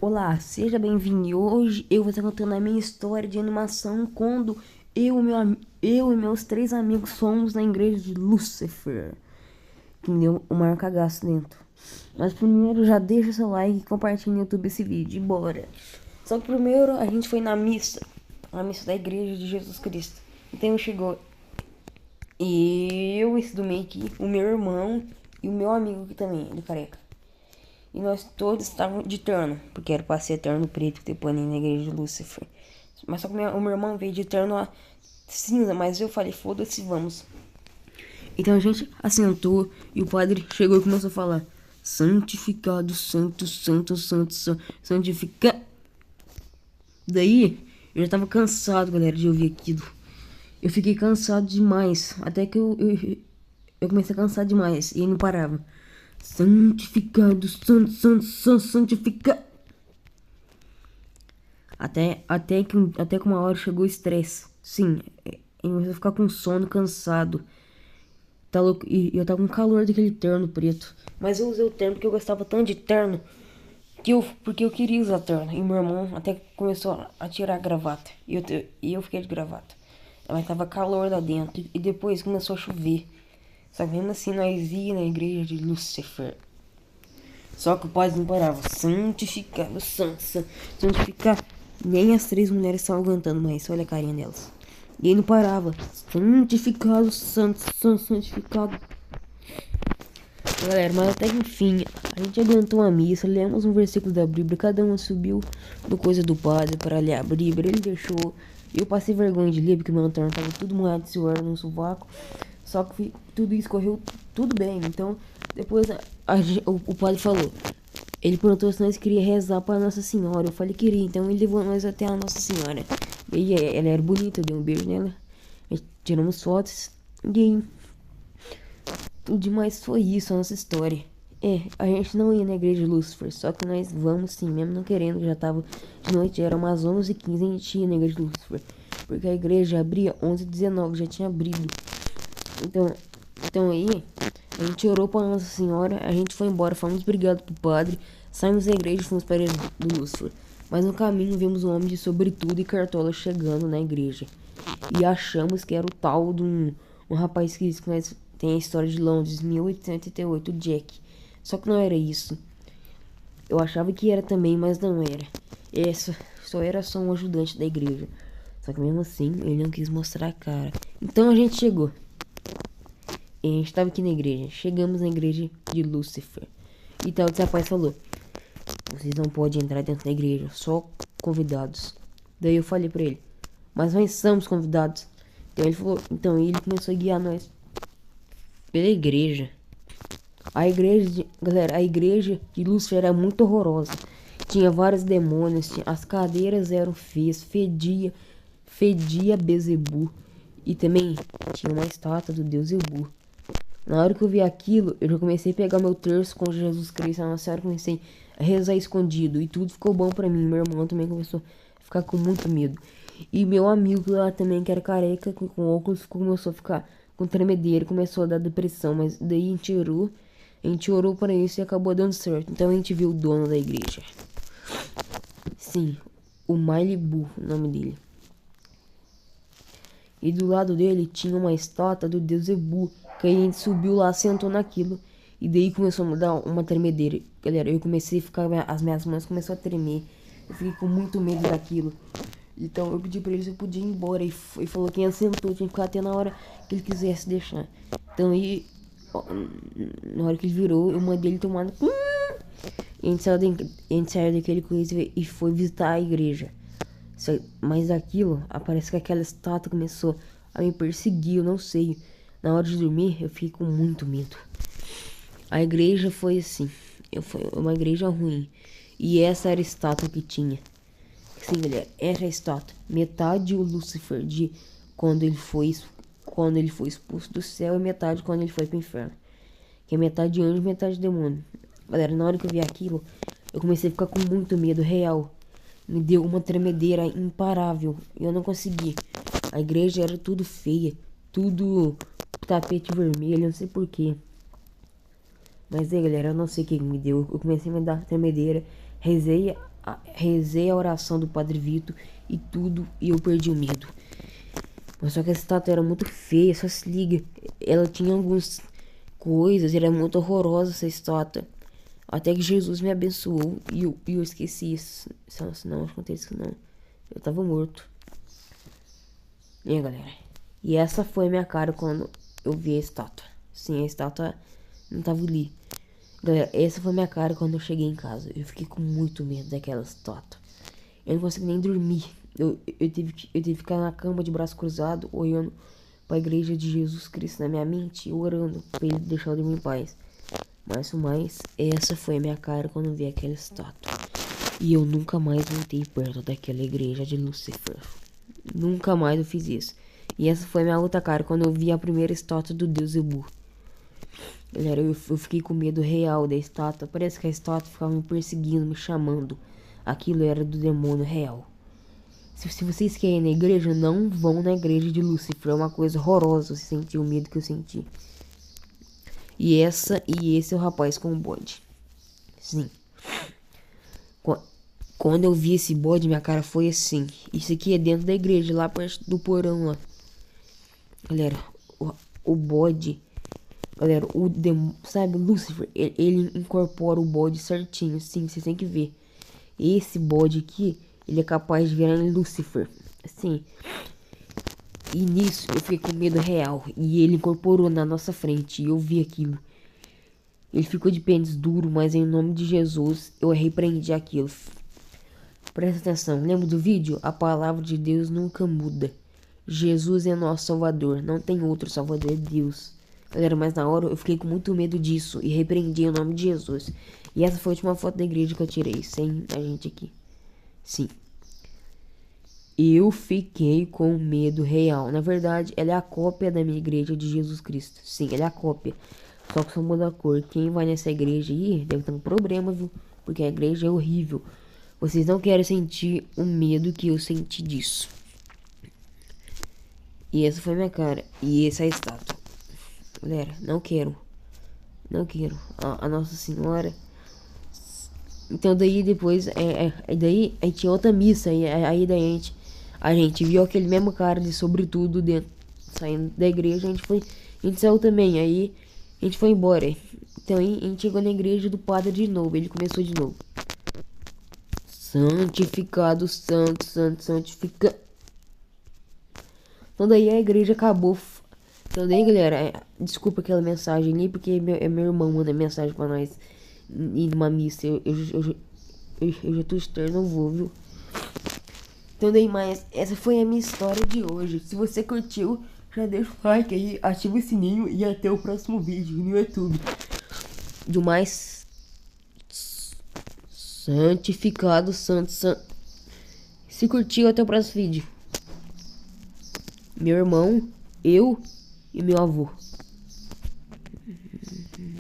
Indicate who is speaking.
Speaker 1: Olá, seja bem-vindo. E hoje eu vou estar contando a minha história de animação quando eu e meus três amigos fomos na igreja de Lúcifer, que me deu o maior cagaço dentro. Mas primeiro já deixa seu like e compartilha no YouTube esse vídeo, e bora. Só que primeiro a gente foi a missa da igreja de Jesus Cristo. Então chegou eu, esse do meio aqui, o meu irmão e o meu amigo aqui também, ele careca. E nós todos estávamos de terno, porque era pra ser terno preto que depois nem na igreja de Lúcifer. Mas só que o meu irmão veio de terno cinza, mas eu falei, foda-se, vamos. Então a gente assentou e o padre chegou e começou a falar: santificado, santo, santo, santo, santo, santificado. Daí eu já tava cansado, galera, de ouvir aquilo. Eu fiquei cansado demais, até que eu comecei a cansar demais e ele não parava. Santificado, santo, santo, santo, santificado. Até que uma hora chegou o estresse. Sim, eu comecei a ficar com sono, cansado. Tá louco? E eu tava com calor daquele terno preto. Mas eu usei o terno porque eu gostava tanto de terno porque eu queria usar terno. E meu irmão até começou a tirar a gravata. E eu fiquei de gravata. Mas tava calor lá dentro. E depois começou a chover. Só que mesmo assim nós ia na igreja de Lúcifer. Só que o padre não parava. Santificado, santificado. Nem as três mulheres estavam aguentando mais. Olha a carinha delas. E ele não parava. Santificado, santificado. Galera, mas até que enfim, a gente aguentou a missa, lemos um versículo da Bíblia, cada um subiu no coisa do padre para ler a Bíblia, ele deixou. Eu passei vergonha de ler porque meu lanterna tava tudo molhado de suor no sovaco. Só que tudo isso correu tudo bem. Então, depois o padre falou. Ele perguntou se nós queríamos rezar para Nossa Senhora. Eu falei que queria, então ele levou nós até a Nossa Senhora. E ela era bonita, eu dei um beijo nela. Tiramos fotos. E aí, tudo demais foi isso, a nossa história. A gente não ia na igreja de Lúcifer, só que nós vamos sim, mesmo não querendo, já tava de noite, era umas 11h15, a gente ia na igreja de Lúcifer. Porque a igreja abria 11h19, já tinha abrido. Então aí, a gente orou pra Nossa Senhora, a gente foi embora, falamos obrigado pro padre, saímos da igreja e fomos para a igreja do Lúcifer. Mas no caminho vimos um homem de sobretudo e cartola chegando na igreja. E achamos que era o tal de um rapaz que nós tem a história de Londres, 1888, Jack. Só que não era isso. Eu achava que era também, mas não era. Essa só era só um ajudante da igreja. Só que mesmo assim, ele não quis mostrar a cara. Então a gente chegou. E a gente tava aqui na igreja. Chegamos na igreja de Lúcifer. E tal, esse rapaz falou: vocês não podem entrar dentro da igreja, só convidados. Daí eu falei pra ele: mas nós somos convidados. Então ele falou, então ele começou a guiar nós pela igreja. Galera, a igreja de Lúcifer era muito horrorosa. Tinha vários demônios, as cadeiras eram feias, fedia Bezebu. E também tinha uma estátua do deus Ebu. Na hora que eu vi aquilo, eu já comecei a pegar meu terço com Jesus Cristo, a Nossa Senhora, comecei a rezar escondido. E tudo ficou bom pra mim. Meu irmão também começou a ficar com muito medo. E meu amigo lá também, que era careca, com óculos, começou a ficar com tremedeira, começou a dar depressão. Mas daí a gente orou para isso e acabou dando certo. Então a gente viu o dono da igreja. Sim, o Malibu, o nome dele. E do lado dele tinha uma estátua do deus Ebu, que a gente subiu lá, sentou naquilo. E daí começou a me dar uma tremedeira. Galera, eu comecei a ficar, as minhas mãos começaram a tremer. Eu fiquei com muito medo daquilo. Então eu pedi pra ele se eu podia ir embora. E falou que assentou, tinha que ficar até na hora que ele quisesse deixar. Então aí, na hora que ele virou, eu mandei ele tomar no... E a gente saiu daquele coisa e foi visitar a igreja. Mas aquilo, parece que aquela estátua começou a me perseguir, eu não sei. Na hora de dormir, eu fiquei com muito medo. A igreja foi assim, foi uma igreja ruim. E essa era a estátua que tinha. Sim, galera, essa é a estátua. Metade o Lúcifer de quando ele foi expulso do céu e metade quando ele foi pro inferno. Que é metade anjo e metade demônio. Galera, na hora que eu vi aquilo, eu comecei a ficar com muito medo real. Me deu uma tremedeira imparável. Eu não consegui. A igreja era tudo feia. Tudo tapete vermelho, não sei porquê. Mas aí, galera, eu não sei o que me deu. Eu comecei a me dar tremedeira. Rezei rezei a oração do Padre Vitor e tudo, e eu perdi o medo. Mas só que essa estátua era muito feia, só se liga. Ela tinha algumas coisas, era muito horrorosa essa estátua. Até que Jesus me abençoou e eu esqueci isso. Não, eu contei isso não. Eu tava morto. E aí, galera? E essa foi a minha cara quando eu vi a estátua. Sim, a estátua não tava ali. Galera, essa foi a minha cara quando eu cheguei em casa. Eu fiquei com muito medo daquela estátua. Eu não consegui nem dormir. Eu tive que ficar na cama de braço cruzado, olhando pra igreja de Jesus Cristo na minha mente, orando pra ele deixar eu dormir em paz. Mas essa foi a minha cara quando eu vi aquela estátua. E eu nunca mais voltei perto daquela igreja de Lúcifer. Nunca mais eu fiz isso. E essa foi a minha outra cara quando eu vi a primeira estátua do Deus Zebu. Galera, eu fiquei com medo real da estátua. Parece que a estátua ficava me perseguindo, me chamando. Aquilo era do demônio real. Se vocês querem ir na igreja, não vão na igreja de Lúcifer. É uma coisa horrorosa você sentir o medo que eu senti. E esse é o rapaz com o bode. Sim. Quando eu vi esse bode, minha cara foi assim. Isso aqui é dentro da igreja, lá perto do porão lá. Galera, o bode... Galera, sabe, Lúcifer, ele incorpora o bode certinho, sim, vocês têm que ver. Esse bode aqui, ele é capaz de virar em Lúcifer, assim. E nisso, eu fiquei com medo real, e ele incorporou na nossa frente, e eu vi aquilo. Ele ficou de pênis duro, mas em nome de Jesus, eu repreendi aquilo. Presta atenção, lembra do vídeo? A palavra de Deus nunca muda. Jesus é nosso Salvador, não tem outro Salvador, é Deus. Galera, mas na hora eu fiquei com muito medo disso e repreendi em nome de Jesus. E essa foi a última foto da igreja que eu tirei, sem a gente aqui. Sim. Eu fiquei com medo real. Na verdade, ela é a cópia da minha igreja de Jesus Cristo. Sim, ela é a cópia. Só que só muda a cor. Quem vai nessa igreja aí deve ter um problema, viu? Porque a igreja é horrível. Vocês não querem sentir o medo que eu senti disso. E essa foi minha cara. E essa é a estátua. Galera, não quero. Não quero. A Nossa Senhora. Então daí depois. Daí a gente tinha outra missa. Aí daí a gente viu aquele mesmo cara de sobretudo dentro. Saindo da igreja. A gente saiu também. Aí a gente foi embora. Então aí a gente chegou na igreja do padre de novo. Ele começou de novo. Santificado, santificado. Então daí a igreja acabou. Então daí, galera, desculpa aquela mensagem ali, porque é meu irmão manda mensagem pra nós ir numa missa. Eu já tô externo, não vou, viu? Então daí, mas essa foi a minha história de hoje. Se você curtiu, já deixa o like aí, ativa o sininho e até o próximo vídeo no YouTube. Do mais santificado, santo. Se curtiu, até o próximo vídeo. Meu irmão, eu e meu avô.